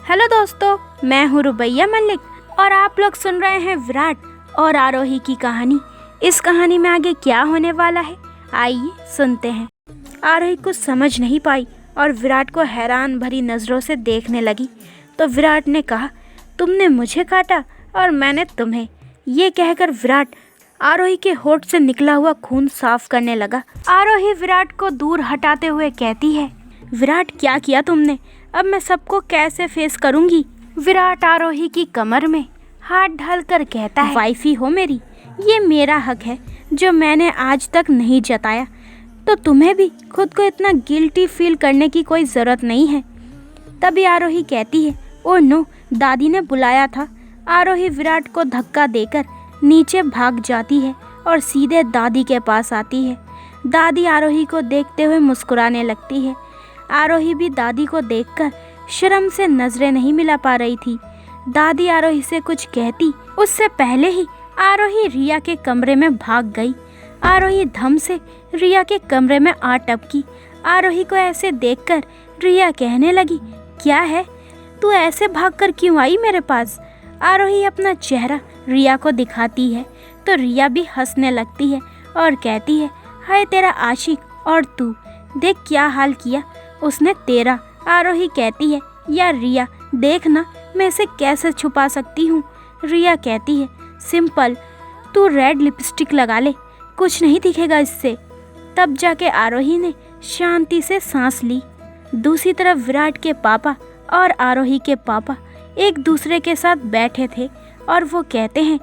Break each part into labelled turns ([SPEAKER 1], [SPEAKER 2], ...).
[SPEAKER 1] Hello दोस्तों, मैं हूँ रुबैया मलिक और आप लोग सुन रहे हैं विराट और आरोही की कहानी। इस कहानी में आगे क्या होने वाला है, आइए सुनते हैं। आरोही कुछ समझ नहीं पाई और विराट को हैरान भरी नज़रों से देखने लगी। तो विराट ने कहा, तुमने मुझे काटा और मैंने तुम्हें। ये कहकर विराट आरोही के होठ से निकला हुआ खून साफ करने लगा। आरोही विराट को दूर हटाते हुए कहती है, विराट क्या किया तुमने? अब मैं सबको कैसे फेस करूंगी? विराट आरोही की कमर में हाथ डालकर कहता है, वाइफी हो मेरी, ये मेरा हक है जो मैंने आज तक नहीं जताया। तो तुम्हें भी खुद को इतना गिल्टी फील करने की कोई ज़रूरत नहीं है। तभी आरोही कहती है, ओ नो, दादी ने बुलाया था। आरोही विराट को धक्का देकर नीचे भाग जाती है और सीधे दादी के पास आती है। दादी आरोही को देखते हुए मुस्कुराने लगती है। आरोही भी दादी को देखकर शर्म से नजरें नहीं मिला पा रही थी। दादी आरोही से कुछ कहती उससे पहले ही आरोही रिया के कमरे में भाग गई। आरोही धम से रिया के कमरे में आ टपकी। आरोही को ऐसे देखकर रिया कहने लगी, क्या है, तू ऐसे भागकर क्यों आई मेरे पास? आरोही अपना चेहरा रिया को दिखाती है तो रिया भी हंसने लगती है और कहती है, हाय तेरा आशिक, और तू देख क्या हाल किया उसने तेरा। आरोही कहती है, यार रिया देख ना, मैं इसे कैसे छुपा सकती हूँ। रिया कहती है, सिंपल, तू रेड लिपस्टिक लगा ले, कुछ नहीं दिखेगा इससे। तब जाके आरोही ने शांति से सांस ली। दूसरी तरफ विराट के पापा और आरोही के पापा एक दूसरे के साथ बैठे थे और वो कहते हैं,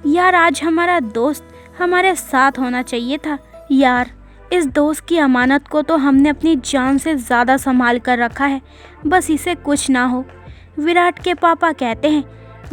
[SPEAKER 1] यार आज हमारा दोस्त हमारे साथ होना चाहिए था। यार इस दोस्त की अमानत को तो हमने अपनी जान से ज़्यादा संभाल कर रखा है, बस इसे कुछ ना हो। विराट के पापा कहते हैं,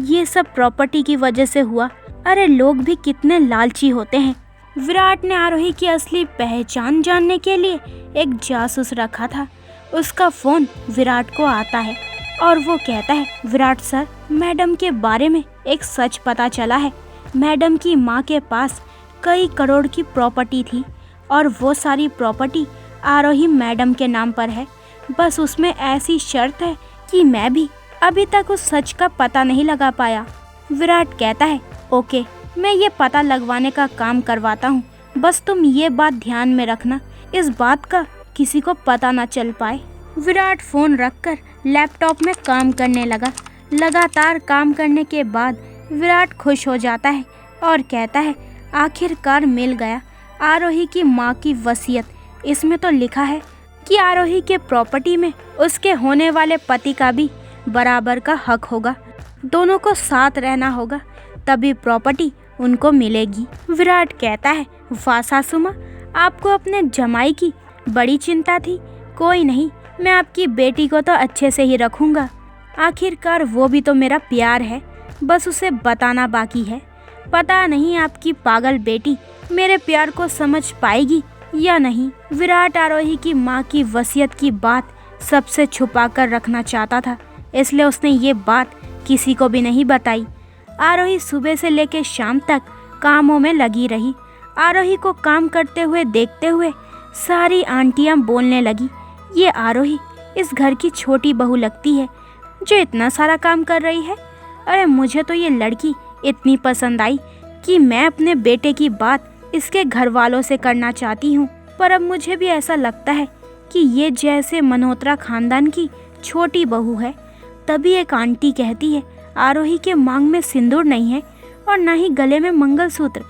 [SPEAKER 1] ये सब प्रॉपर्टी की वजह से हुआ। अरे लोग भी कितने लालची होते हैं। विराट ने आरोही की असली पहचान जानने के लिए एक जासूस रखा था। उसका फ़ोन विराट को आता है और वो कहता है, विराट सर, मैडम के बारे में एक सच पता चला है। मैडम की माँ के पास कई करोड़ की प्रॉपर्टी थी और वो सारी प्रॉपर्टी आरोही मैडम के नाम पर है। बस उसमें ऐसी शर्त है कि मैं भी अभी तक उस सच का पता नहीं लगा पाया। विराट कहता है, ओके, मैं ये पता लगवाने का काम करवाता हूँ, बस तुम ये बात ध्यान में रखना, इस बात का किसी को पता ना चल पाए। विराट फ़ोन रखकर लैपटॉप में काम करने लगा। लगातार काम करने के बाद विराट खुश हो जाता है और कहता है, आखिरकार मिल गया। आरोही की माँ की वसीयत, इसमें तो लिखा है कि आरोही के प्रॉपर्टी में उसके होने वाले पति का भी बराबर का हक होगा। दोनों को साथ रहना होगा, तभी प्रॉपर्टी उनको मिलेगी। विराट कहता है, वाह सासुमा, आपको अपने जमाई की बड़ी चिंता थी। कोई नहीं, मैं आपकी बेटी को तो अच्छे से ही रखूँगा। आखिरकार वो भी तो मेरा प्यार है, बस उसे बताना बाकी है। पता नहीं आपकी पागल बेटी मेरे प्यार को समझ पाएगी या नहीं। विराट आरोही की माँ की वसीयत की बात सबसे छुपा कर रखना चाहता था, इसलिए उसने ये बात किसी को भी नहीं बताई। आरोही सुबह से लेकर शाम तक कामों में लगी रही। आरोही को काम करते हुए देखते हुए सारी आंटियाँ बोलने लगी, ये आरोही इस घर की छोटी बहू लगती है जो इतना सारा काम कर रही है। अरे मुझे तो ये लड़की इतनी पसंद आई कि मैं अपने बेटे की बात इसके घर वालों से करना चाहती हूँ, पर अब मुझे भी ऐसा लगता है कि ये जैसे मल्होत्रा खानदान की छोटी बहू है। तभी एक आंटी कहती है, आरोही के मांग में सिंदूर नहीं है और ना ही गले में मंगलसूत्र,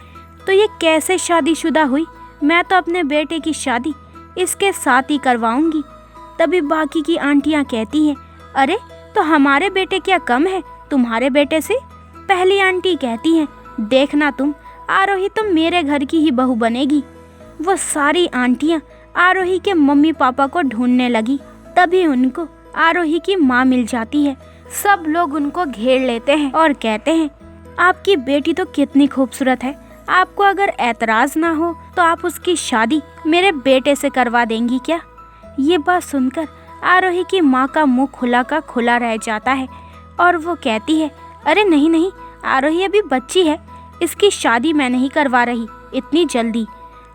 [SPEAKER 1] तो ये कैसे शादीशुदा हुई? मैं तो अपने बेटे की शादी इसके साथ ही करवाऊंगी। तभी बाकी की आंटियाँ कहती हैं, अरे तो हमारे बेटे क्या कम है तुम्हारे बेटे से? पहली आंटी कहती हैं, देखना तुम, आरोही तो मेरे घर की ही बहू बनेगी। वो सारी आंटियाँ आरोही के मम्मी पापा को ढूंढने लगी। तभी उनको आरोही की माँ मिल जाती है। सब लोग उनको घेर लेते हैं और कहते हैं, आपकी बेटी तो कितनी खूबसूरत है, आपको अगर एतराज़ ना हो तो आप उसकी शादी मेरे बेटे से करवा देंगी क्या? ये बात सुनकर आरोही की माँ का मुँह खुला का खुला रह जाता है और वो कहती है, अरे नहीं नहीं, आरोही अभी बच्ची है, इसकी शादी मैं नहीं करवा रही इतनी जल्दी।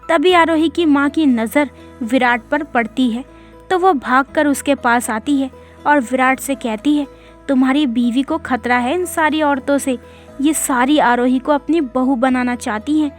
[SPEAKER 1] तभी आरोही की माँ की नज़र विराट पर पड़ती है तो वो भागकर उसके पास आती है और विराट से कहती है, तुम्हारी बीवी को खतरा है इन सारी औरतों से। ये सारी आरोही को अपनी बहू बनाना चाहती हैं।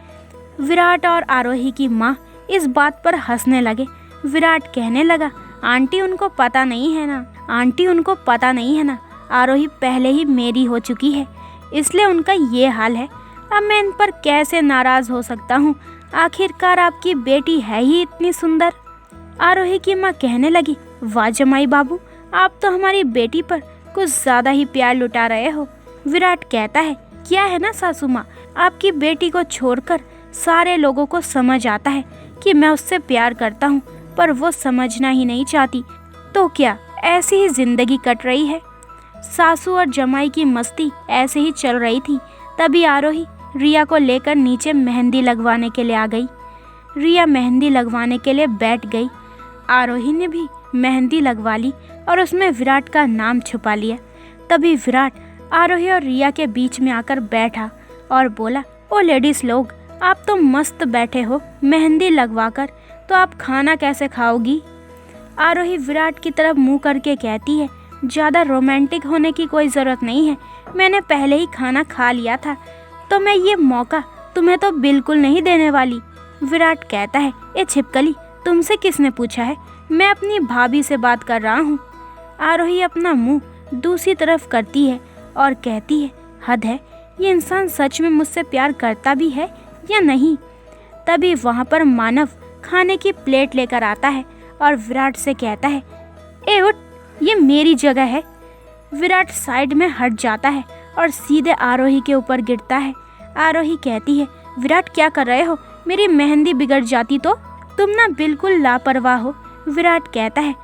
[SPEAKER 1] विराट और आरोही की माँ इस बात पर हंसने लगे। विराट कहने लगा, आंटी उनको पता नहीं है ना, आंटी उनको पता नहीं है ना, आरोही पहले ही मेरी हो चुकी है, इसलिए उनका ये हाल है। अब मैं इन पर कैसे नाराज़ हो सकता हूँ, आखिरकार आपकी बेटी है ही इतनी सुंदर। आरोही की माँ कहने लगी, वाह जमाई बाबू, आप तो हमारी बेटी पर कुछ ज़्यादा ही प्यार लुटा रहे हो। विराट कहता है, क्या है ना सासू माँ, आपकी बेटी को छोड़कर सारे लोगों को समझ आता है कि मैं उससे प्यार करता हूँ, पर वो समझना ही नहीं चाहती। तो क्या ऐसी ही जिंदगी कट रही है। सासू और जमाई की मस्ती ऐसे ही चल रही थी। तभी आरोही रिया को लेकर नीचे मेहंदी लगवाने के लिए आ गई। रिया मेहंदी लगवाने के लिए बैठ गई। आरोही ने भी मेहंदी लगवा ली और उसमें विराट का नाम छुपा लिया। तभी विराट आरोही और रिया के बीच में आकर बैठा और बोला, ओ लेडीज़ लोग, आप तो मस्त बैठे हो मेहंदी लगवाकर, तो आप खाना कैसे खाओगी। आरोही विराट की तरफ मुंह करके कहती है, ज़्यादा रोमांटिक होने की कोई ज़रूरत नहीं है, मैंने पहले ही खाना खा लिया था, तो मैं ये मौका तुम्हें तो बिल्कुल नहीं देने वाली। विराट कहता है, ए छिपकली, तुमसे किसने पूछा है, मैं अपनी भाभी से बात कर रहा हूँ। आरोही अपना मुंह दूसरी तरफ करती है और कहती है, हद है, ये इंसान सच में मुझसे प्यार करता भी है या नहीं। तभी वहाँ पर मानव खाने की प्लेट लेकर आता है और विराट से कहता है, ए उठ, ये मेरी जगह है। विराट साइड में हट जाता है और सीधे आरोही के ऊपर गिरता है। आरोही कहती है, विराट क्या कर रहे हो, मेरी मेहंदी बिगड़ जाती तो, तुम ना बिल्कुल लापरवाह हो। विराट कहता है,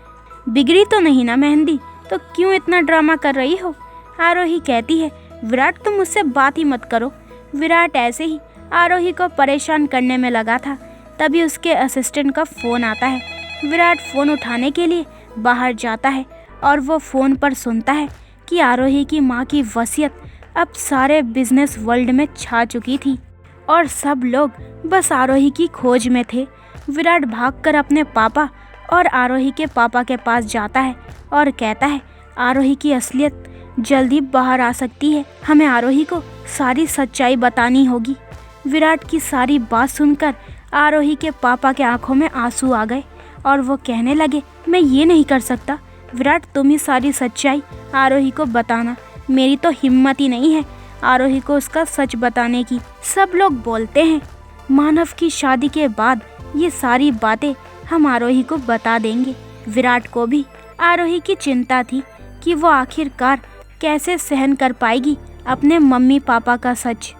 [SPEAKER 1] बिगड़ी तो नहीं ना मेहंदी, तो क्यों इतना ड्रामा कर रही हो। आरोही कहती है, विराट तुम मुझसे बात ही मत करो। विराट ऐसे ही आरोही को परेशान करने में लगा था। तभी उसके असिस्टेंट का फ़ोन आता है। विराट फ़ोन उठाने के लिए बाहर जाता है और वो फ़ोन पर सुनता है कि आरोही की माँ की वसीयत अब सारे बिजनेस वर्ल्ड में छा चुकी थी और सब लोग बस आरोही की खोज में थे। विराट भागकर अपने पापा और आरोही के पापा के पास जाता है और कहता है, आरोही की असलियत जल्दी बाहर आ सकती है, हमें आरोही को सारी सच्चाई बतानी होगी। विराट की सारी बात सुनकर आरोही के पापा के आंखों में आंसू आ गए और वो कहने लगे, मैं ये नहीं कर सकता विराट, तुम ही सारी सच्चाई आरोही को बताना, मेरी तो हिम्मत ही नहीं है आरोही को उसका सच बताने की। सब लोग बोलते हैं मानव की शादी के बाद ये सारी बातें हम आरोही को बता देंगे। विराट को भी आरोही की चिंता थी कि वो आखिरकार कैसे सहन कर पाएगी अपने मम्मी पापा का सच।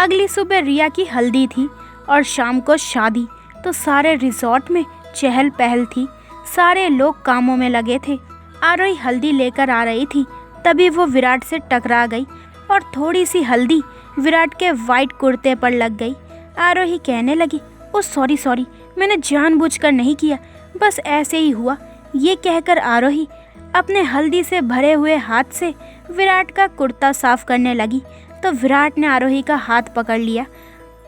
[SPEAKER 1] अगली सुबह रिया की हल्दी थी और शाम को शादी, तो सारे रिजॉर्ट में चहल पहल थी, सारे लोग कामों में लगे थे। आरोही हल्दी लेकर आ रही थी, तभी वो विराट से टकरा गई और थोड़ी सी हल्दी विराट के वाइट कुर्ते पर लग गई। आरोही कहने लगी, ओ सॉरी, मैंने जानबूझकर नहीं किया, बस ऐसे ही हुआ। ये कहकर आरोही अपने हल्दी से भरे हुए हाथ से विराट का कुर्ता साफ करने लगी, तो विराट ने आरोही का हाथ पकड़ लिया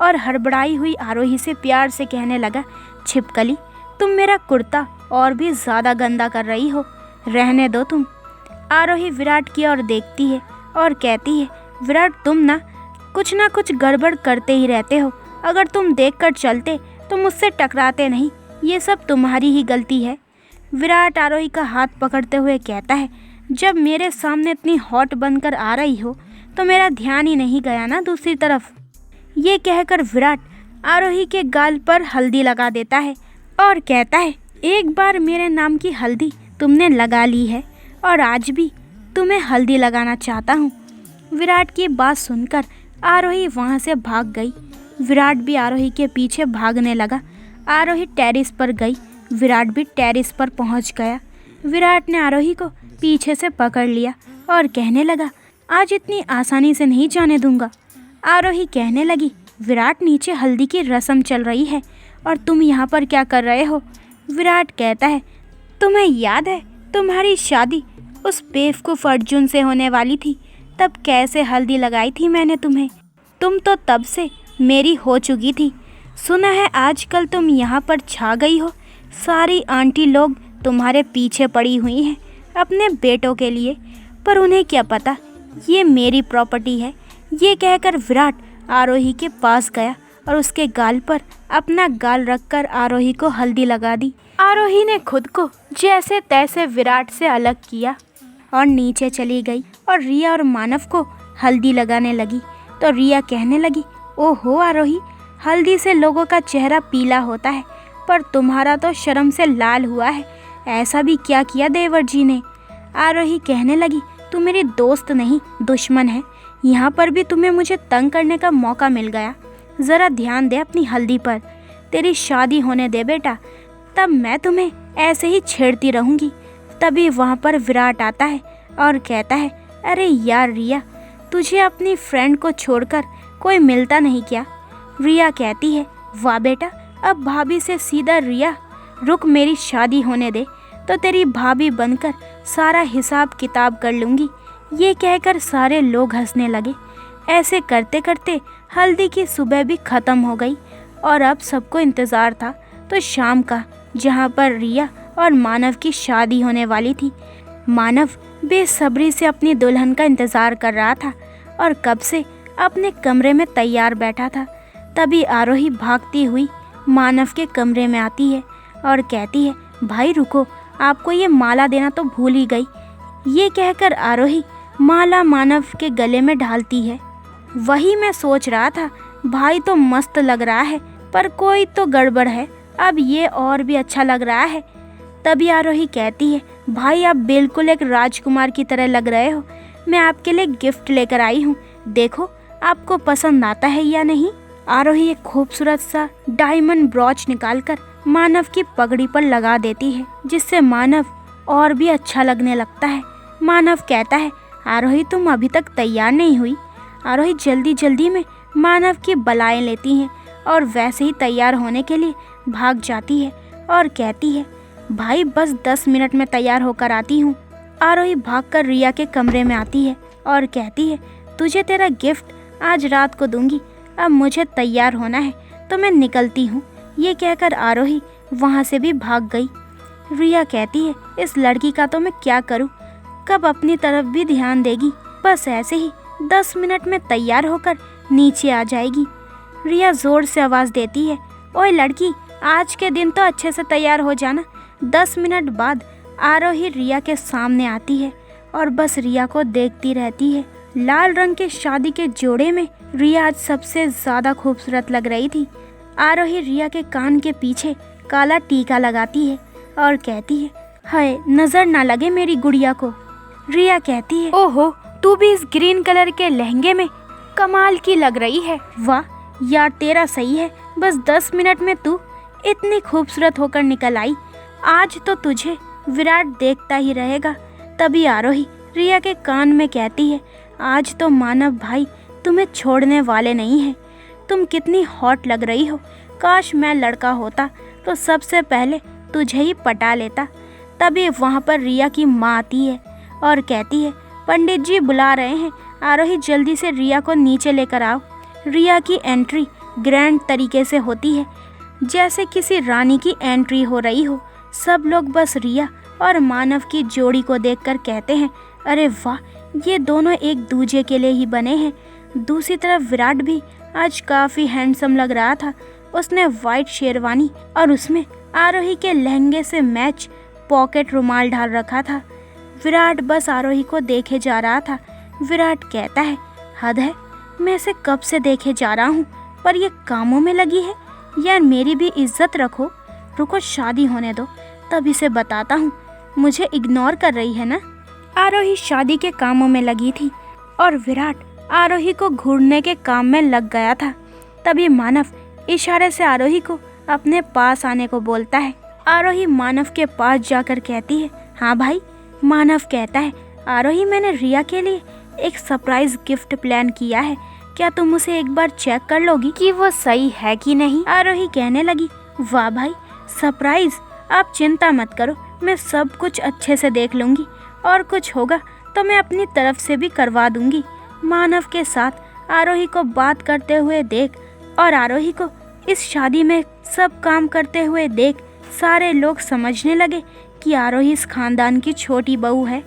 [SPEAKER 1] और हड़बड़ाई हुई आरोही से प्यार से कहने लगा, छिपकली, तुम मेरा कुर्ता और भी ज़्यादा गंदा कर रही हो, रहने दो तुम। आरोही विराट की ओर देखती है और कहती है, विराट तुम ना कुछ गड़बड़ करते ही रहते हो, अगर तुम देखकर चलते तो मुझसे टकराते नहीं, ये सब तुम्हारी ही गलती है। विराट आरोही का हाथ पकड़ते हुए कहता है, जब मेरे सामने इतनी हॉट बनकर आ रही हो तो मेरा ध्यान ही नहीं गया ना दूसरी तरफ। ये कहकर विराट आरोही के गाल पर हल्दी लगा देता है और कहता है, एक बार मेरे नाम की हल्दी तुमने लगा ली है और आज भी तुम्हें हल्दी लगाना चाहता हूँ। विराट की बात सुनकर आरोही वहाँ से भाग गई। विराट भी आरोही के पीछे भागने लगा। आरोही टेरिस पर गई, विराट भी टेरिस पर पहुँच गया। विराट ने आरोही को पीछे से पकड़ लिया और कहने लगा, आज इतनी आसानी से नहीं जाने दूंगा। आरोही कहने लगी, विराट नीचे हल्दी की रस्म चल रही है और तुम यहाँ पर क्या कर रहे हो। विराट कहता है, तुम्हें याद है तुम्हारी शादी उस बेवकूफ़ अर्जुन से होने वाली थी, तब कैसे हल्दी लगाई थी मैंने तुम्हें, तुम तो तब से मेरी हो चुकी थी। सुना है आजकल तुम यहाँ पर छा गई हो, सारी आंटी लोग तुम्हारे पीछे पड़ी हुई हैं अपने बेटों के लिए, पर उन्हें क्या पता ये मेरी प्रॉपर्टी है। ये कहकर विराट आरोही के पास गया और उसके गाल पर अपना गाल रखकर आरोही को हल्दी लगा दी। आरोही ने खुद को जैसे तैसे विराट से अलग किया और नीचे चली गई और रिया और मानव को हल्दी लगाने लगी। तो रिया कहने लगी, ओहो आरोही, हल्दी से लोगों का चेहरा पीला होता है, पर तुम्हारा तो शर्म से लाल हुआ है। ऐसा भी क्या किया देवर जी ने? आरोही कहने लगी, तू मेरी दोस्त नहीं दुश्मन है। यहाँ पर भी तुम्हें मुझे तंग करने का मौका मिल गया। ज़रा ध्यान दे अपनी हल्दी पर। तेरी शादी होने दे बेटा, तब मैं तुम्हें ऐसे ही छेड़ती रहूँगी। तभी वहाँ पर विराट आता है और कहता है, अरे यार रिया, तुझे अपनी फ्रेंड को छोड़कर कोई मिलता नहीं क्या? रिया कहती है, वाह बेटा, अब भाभी से सीधा रिया, रुक मेरी शादी होने दे तो तेरी भाभी बनकर सारा हिसाब किताब कर लूँगी। ये कहकर सारे लोग हंसने लगे। ऐसे करते करते हल्दी की सुबह भी ख़त्म हो गई और अब सबको इंतज़ार था तो शाम का, जहाँ पर रिया और मानव की शादी होने वाली थी। मानव बेसब्री से अपनी दुल्हन का इंतज़ार कर रहा था और कब से अपने कमरे में तैयार बैठा था। तभी आरोही भागती हुई मानव के कमरे में आती है और कहती है, भाई रुको, आपको ये माला देना तो भूल ही गई। ये कहकर आरोही माला मानव के गले में डालती है। वही मैं सोच रहा था, भाई तो मस्त लग रहा है, पर कोई तो गड़बड़ है। अब ये और भी अच्छा लग रहा है। तभी आरोही कहती है, भाई आप बिल्कुल एक राजकुमार की तरह लग रहे हो। मैं आपके लिए गिफ्ट लेकर आई हूँ, देखो आपको पसंद आता है या नहीं। आरोही एक खूबसूरत सा डायमंड ब्रॉच निकालकर मानव की पगड़ी पर लगा देती है, जिससे मानव और भी अच्छा लगने लगता है। मानव कहता है, आरोही तुम अभी तक तैयार नहीं हुई। आरोही जल्दी जल्दी में मानव की बलाएं लेती हैं और वैसे ही तैयार होने के लिए भाग जाती है और कहती है, भाई बस 10 मिनट में तैयार होकर आती हूँ। आरोही भागकर रिया के कमरे में आती है और कहती है, तुझे तेरा गिफ्ट आज रात को दूंगी, अब मुझे तैयार होना है तो मैं निकलती हूँ। ये कहकर आरोही वहाँ से भी भाग गई। रिया कहती है, इस लड़की का तो मैं क्या करूँ, कब अपनी तरफ भी ध्यान देगी। बस ऐसे ही 10 मिनट में तैयार होकर नीचे आ जाएगी। रिया ज़ोर से आवाज़ देती है, ओए लड़की, आज के दिन तो अच्छे से तैयार हो जाना। 10 मिनट बाद आरोही रिया के सामने आती है और बस रिया को देखती रहती है। लाल रंग के शादी के जोड़े में रिया आज सबसे ज़्यादा खूबसूरत लग रही थी। आरोही रिया के कान के पीछे काला टीका लगाती है और कहती है, हाय नज़र ना लगे मेरी गुड़िया को। रिया कहती है, ओहो, तू भी इस ग्रीन कलर के लहंगे में कमाल की लग रही है। वाह यार, तेरा सही है, बस 10 मिनट में तू इतनी खूबसूरत होकर निकल आई। आज तो तुझे विराट देखता ही रहेगा। तभी आरोही रिया के कान में कहती है, आज तो मानव भाई तुम्हें छोड़ने वाले नहीं हैं। तुम कितनी हॉट लग रही हो। काश मैं लड़का होता तो सबसे पहले तुझे ही पटा लेता। तभी वहाँ पर रिया की माँ आती है और कहती है, पंडित जी बुला रहे हैं, आरोही जल्दी से रिया को नीचे लेकर आओ। रिया की एंट्री ग्रैंड तरीके से होती है, जैसे किसी रानी की एंट्री हो रही हो। सब लोग बस रिया और मानव की जोड़ी को देखकर कहते हैं, अरे वाह, ये दोनों एक दूजे के लिए ही बने हैं। दूसरी तरफ विराट भी आज काफ़ी हैंडसम लग रहा था। उसने वाइट शेरवानी और उसमें आरोही के लहंगे से मैच पॉकेट रुमाल डाल रखा था। विराट बस आरोही को देखे जा रहा था। विराट कहता है, हद है, मैं इसे कब से देखे जा रहा हूँ, पर ये कामों में लगी है। यार मेरी भी इज्जत रखो, रुको शादी होने दो, तब इसे बताता हूँ। मुझे इग्नोर कर रही है ना। आरोही शादी के कामों में लगी थी और विराट आरोही को घूरने के काम में लग गया था। तभी मानव इशारे से आरोही को अपने पास आने को बोलता है। आरोही मानव के पास जाकर कहती है, हाँ भाई। मानव कहता है, आरोही मैंने रिया के लिए एक सरप्राइज गिफ्ट प्लान किया है, क्या तुम उसे एक बार चेक कर लोगी कि वो सही है कि नहीं। आरोही कहने लगी, वाह भाई, सरप्राइज, आप चिंता मत करो, मैं सब कुछ अच्छे से देख लूँगी और कुछ होगा तो मैं अपनी तरफ से भी करवा दूँगी। मानव के साथ आरोही को बात करते हुए देख और आरोही को इस शादी में सब काम करते हुए देख सारे लोग समझने लगे कि आरोही इस खानदान की छोटी बहू है।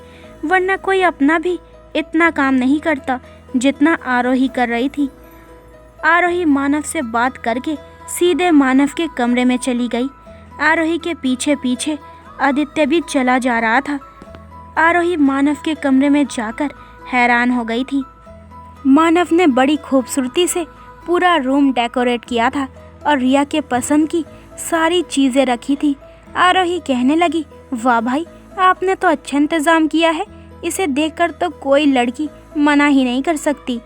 [SPEAKER 1] वरना कोई अपना भी इतना काम नहीं करता जितना आरोही कर रही थी। आरोही मानव से बात करके सीधे मानव के कमरे में चली गई। आरोही के पीछे पीछे आदित्य भी चला जा रहा था। आरोही मानव के कमरे में जाकर हैरान हो गई थी। मानव ने बड़ी खूबसूरती से पूरा रूम डेकोरेट किया था और रिया के पसंद की सारी चीज़ें रखी थी। आरोही कहने लगी, वाह भाई, आपने तो अच्छा इंतज़ाम किया है, इसे देखकर तो कोई लड़की मना ही नहीं कर सकती।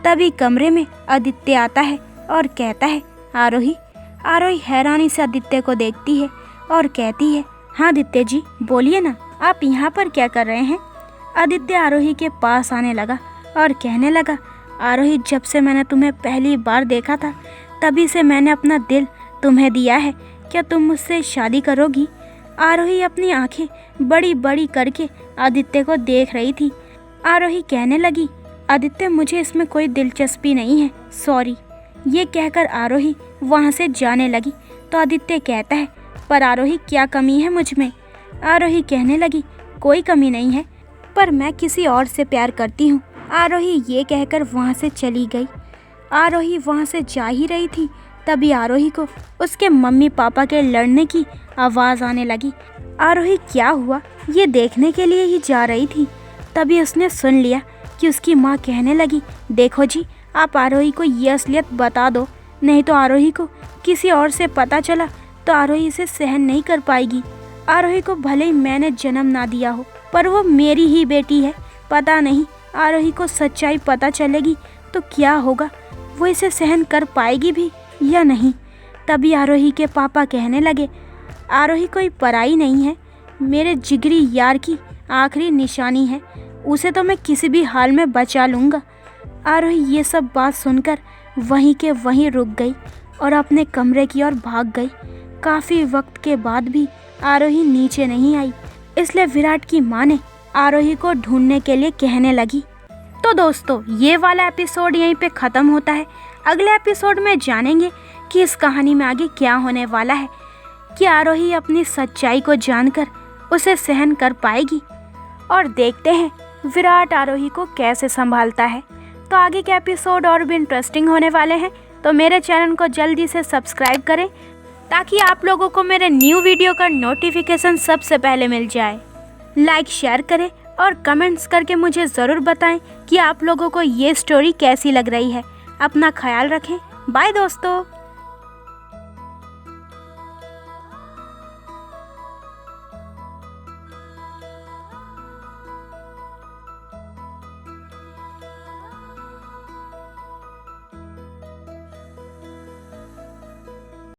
[SPEAKER 1] तभी कमरे में आदित्य आता है और कहता है, आरोही। आरोही हैरानी से आदित्य को देखती है और कहती है, हाँ आदित्य जी बोलिए ना, आप यहाँ पर क्या कर रहे हैं। आदित्य आरोही के पास आने लगा और कहने लगा, आरोही, जब से मैंने तुम्हें पहली बार देखा था तभी से मैंने अपना दिल तुम्हें दिया है, क्या तुम मुझसे शादी करोगी। आरोही अपनी आंखें बड़ी बड़ी करके आदित्य को देख रही थी। आरोही कहने लगी, आदित्य मुझे इसमें कोई दिलचस्पी नहीं है, सॉरी। ये कहकर आरोही वहाँ से जाने लगी तो आदित्य कहता है, पर आरोही क्या कमी है मुझ में। आरोही कहने लगी, कोई कमी नहीं है, पर मैं किसी और से प्यार करती हूँ। आरोही ये कहकर वहाँ से चली गई। आरोही वहाँ से जा ही रही थी तभी आरोही को उसके मम्मी पापा के लड़ने की आवाज़ आने लगी। आरोही क्या हुआ ये देखने के लिए ही जा रही थी तभी उसने सुन लिया कि उसकी माँ कहने लगी, देखो जी, आप आरोही को ये असलियत बता दो, नहीं तो आरोही को किसी और से पता चला तो आरोही इसे सहन नहीं कर पाएगी। आरोही को भले ही मैंने जन्म ना दिया हो, पर वो मेरी ही बेटी है। पता नहीं आरोही को सच्चाई पता चलेगी तो क्या होगा, वो इसे सहन कर पाएगी भी या नहीं। तभी आरोही के पापा कहने लगे, आरोही कोई पराई नहीं है, मेरे जिगरी यार की आखिरी निशानी है, उसे तो मैं किसी भी हाल में बचा लूँगा। आरोही ये सब बात सुनकर वहीं के वहीं रुक गई और अपने कमरे की ओर भाग गई। काफ़ी वक्त के बाद भी आरोही नीचे नहीं आई, इसलिए विराट की माँ ने आरोही को ढूंढने के लिए कहने लगी। तो दोस्तों, ये वाला एपिसोड यहीं पे ख़त्म होता है। अगले एपिसोड में जानेंगे कि इस कहानी में आगे क्या होने वाला है, कि आरोही अपनी सच्चाई को जानकर उसे सहन कर पाएगी, और देखते हैं विराट आरोही को कैसे संभालता है। तो आगे के एपिसोड और भी इंटरेस्टिंग होने वाले हैं, तो मेरे चैनल को जल्दी से सब्सक्राइब करें ताकि आप लोगों को मेरे न्यू वीडियो का नोटिफिकेशन सबसे पहले मिल जाए। लाइक शेयर करें और कमेंट्स करके मुझे ज़रूर बताएं कि आप लोगों को ये स्टोरी कैसी लग रही है। अपना ख्याल रखें। बाय दोस्तों।